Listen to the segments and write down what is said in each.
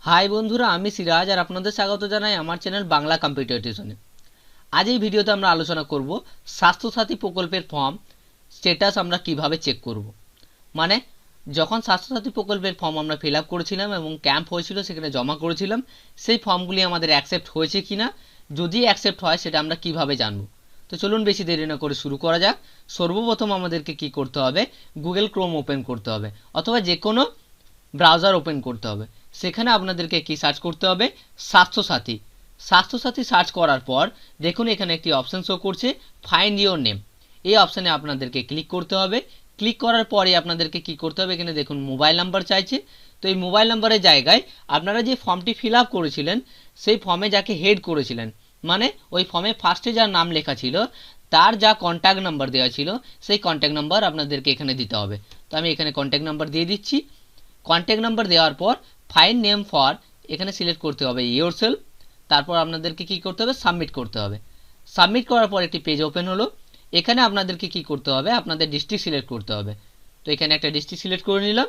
High বন্ধুরা, আমি সিরাজ আর আপনাদের স্বাগত জানাই আমার চ্যানেল বাংলা কম্পিউটার টিউশনে। আজ এই ভিডিওতে আমরা আলোচনা করব স্বাস্থ্যসাথী প্রকল্পের ফর্ম স্ট্যাটাস আমরা কিভাবে চেক করব। মানে যখন স্বাস্থ্যসাথী প্রকল্পের ফর্ম আমরা ফিল আপ করেছিলাম এবং ক্যাম্প হয়েছিল, সেখানে জমা করেছিলাম, সেই ফর্মগুলি আমাদের অ্যাকসেপ্ট হয়েছে কিনা, যদি অ্যাকসেপ্ট হয় সেটা আমরা কিভাবে জানব। তো চলুন বেশি দেরি না করে শুরু করা যাক। সর্বপ্রথম আমাদেরকে কি করতে হবে, গুগল ক্রোম ওপেন করতে হবে অথবা যে কোনো ব্রাউজার ওপেন করতে হবে। সেখানে আপনাদেরকে কি সার্চ করতে হবে, স্বাস্থ্যসাথী। স্বাস্থ্যসাথী সার্চ করার পর দেখুন এখানে একটি অপশন শো করছে, ফাইন্ড ইওর নেম। এই অপশানে আপনাদেরকে ক্লিক করতে হবে। ক্লিক করার পরে আপনাদেরকে কি করতে হবে, এখানে দেখুন মোবাইল নাম্বার চাইছে। তো এই মোবাইল নাম্বারের জায়গায় আপনারা যে ফর্মটি ফিল আপ করেছিলেন সেই ফর্মে যাকে হেড করেছিলেন, মানে ওই ফর্মে ফার্স্টে যার নাম লেখা ছিল তার যা কন্ট্যাক্ট নাম্বার দেওয়া ছিল সেই কন্ট্যাক্ট নাম্বার আপনাদেরকে এখানে দিতে হবে। তো আমি এখানে কন্ট্যাক্ট নাম্বার দিয়ে দিচ্ছি। কন্ট্যাক্ট নাম্বার দেওয়ার পর ফাইন্ড নেম ফর এখানে সিলেক্ট করতে হবে ইয়োরসেলফ। তারপর আপনাদেরকে কি করতে হবে, সাবমিট করতে হবে। সাবমিট করার পর একটি পেজ ওপেন হলো। এখানে আপনাদেরকে কি করতে হবে, আপনাদের ডিস্ট্রিক্ট সিলেক্ট করতে হবে। তো এখানে একটা ডিস্ট্রিক্ট সিলেক্ট করে নিলাম।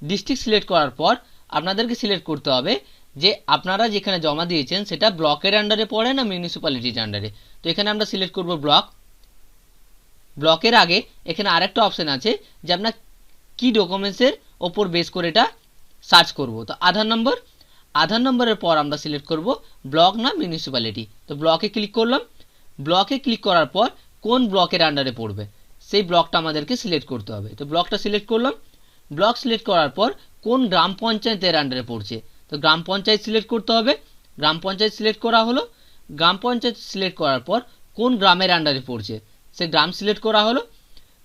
ডিস্ট্রিক্ট সিলেক্ট করার পর আপনাদেরকে সিলেক্ট করতে হবে যে আপনারা যেখানে জমা দিয়েছেন সেটা ব্লকের আন্ডারে পড়ে না মিউনিসিপ্যালিটির আন্ডারে। তো এখানে আমরা সিলেক্ট করব ব্লক। ব্লকের আগে এখানে আরেকটা অপশন আছে যে আপনার কি ডকুমেন্টসের ওপর বেস করে এটা সার্চ করব। তো আধার নম্বরের পর আমরা সিলেক্ট করব ব্লক না মিউনিসিপ্যালিটি। তো ব্লকে ক্লিক করলাম। ব্লকে ক্লিক করার পর কোন ব্লকের আন্ডারে পড়বে সেই ব্লকটা আমাদেরকে সিলেক্ট করতে হবে। তো ব্লকটা সিলেক্ট করলাম। ব্লক সিলেক্ট করার পর কোন গ্রাম পঞ্চায়েতের আন্ডারে পড়ছে, তো গ্রাম পঞ্চায়েত সিলেক্ট করতে হবে। গ্রাম পঞ্চায়েত সিলেক্ট করা হলো। গ্রাম পঞ্চায়েত সিলেক্ট করার পর কোন গ্রামের আন্ডারে পড়ছে সে গ্রাম সিলেক্ট করা হলো।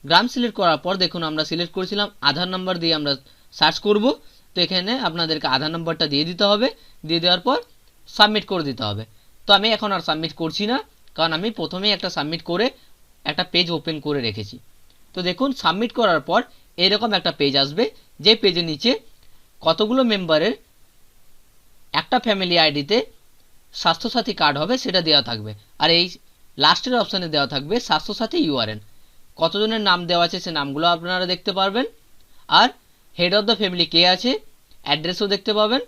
গ্রাম সিলেক্ট করার পর দেখুন আমরা সিলেক্ট করেছিলাম আধার নাম্বার দিয়ে আমরা সার্চ করব। তো এখানে আপনাদেরকে আধার নাম্বারটা দিয়ে দিতে হবে। দিয়ে দেওয়ার পর সাবমিট করে দিতে হবে। তো আমি এখন আর সাবমিট করছি না, কারণ আমি প্রথমেই একটা সাবমিট করে একটা পেজ ওপেন করে রেখেছি। তো দেখুন সাবমিট করার পর এরকম একটা পেজ আসবে, যে পেজের নিচে কতগুলো মেম্বারের একটা ফ্যামিলি আইডিতে স্বাস্থ্যসাথী কার্ড হবে সেটা দেওয়া থাকবে। আর এই লাস্টের অপশানে দেওয়া থাকবে স্বাস্থ্যসাথী ইউআরএন। কতজনের নাম দেওয়া আছে সে নামগুলো আপনারা দেখতে পারবেন। আর হেড অফ দ্য ফ্যামিলি কে আছে, অ্যাড্রেসও দেখতে পাবেন।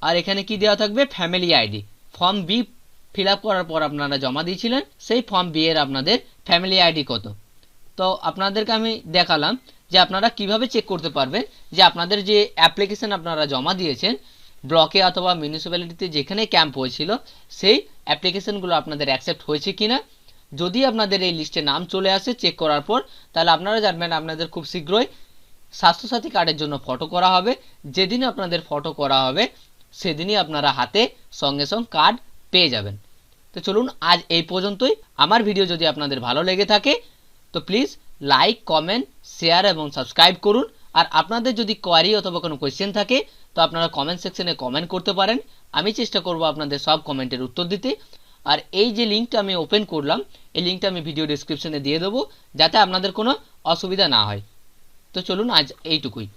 আর এখানে কি দেওয়া থাকবে, family ID. Form B fill up করার পর আপনারা জমা দিয়েছিলেন সেই ফর্ম বি এর আপনাদের ফ্যামিলি আইডি কত। তো আপনাদেরকে আমি দেখালাম যে আপনারা কিভাবে চেক করতে পারবেন যে আপনাদের যে অ্যাপ্লিকেশন আপনারা জমা দিয়েছেন ব্লকে অথবা মিউনিসিপ্যালিটিতে যেখানে ক্যাম্প হয়েছিল সেই অ্যাপ্লিকেশনগুলো আপনাদের অ্যাকসেপ্ট হয়েছে কিনা। যদি আপনাদের এই লিস্টে নাম চলে আসে চেক করার পর, তাহলে আপনারা জানবেন আপনাদের খুব শীঘ্রই স্বাস্থ্যসাথী কার্ডের জন্য ফটো করা হবে। যেদিন আপনাদের ফটো করা হবে সেদিনই আপনারা হাতে সঙ্গে সঙ্গে কার্ড পেয়ে যাবেন। তো চলুন আজ এই পর্যন্তই। আমার ভিডিও যদি আপনাদের ভালো লেগে থাকে তো প্লিজ লাইক, কমেন্ট, শেয়ার এবং সাবস্ক্রাইব করুন। আর আপনাদের যদি কোয়ারি অথবা কোনো কোয়েশ্চেন থাকে তো আপনারা কমেন্ট সেকশনে কমেন্ট করতে পারেন। আমি চেষ্টা করব আপনাদের সব কমেন্টের উত্তর দিতে। আর এই যে লিঙ্কটা আমি ওপেন করলাম এই লিঙ্কটা আমি ভিডিও ডেসক্রিপশনে দিয়ে দেবো, যাতে আপনাদের কোনো অসুবিধা না হয়। তো চলুন আজ এইটুকুই।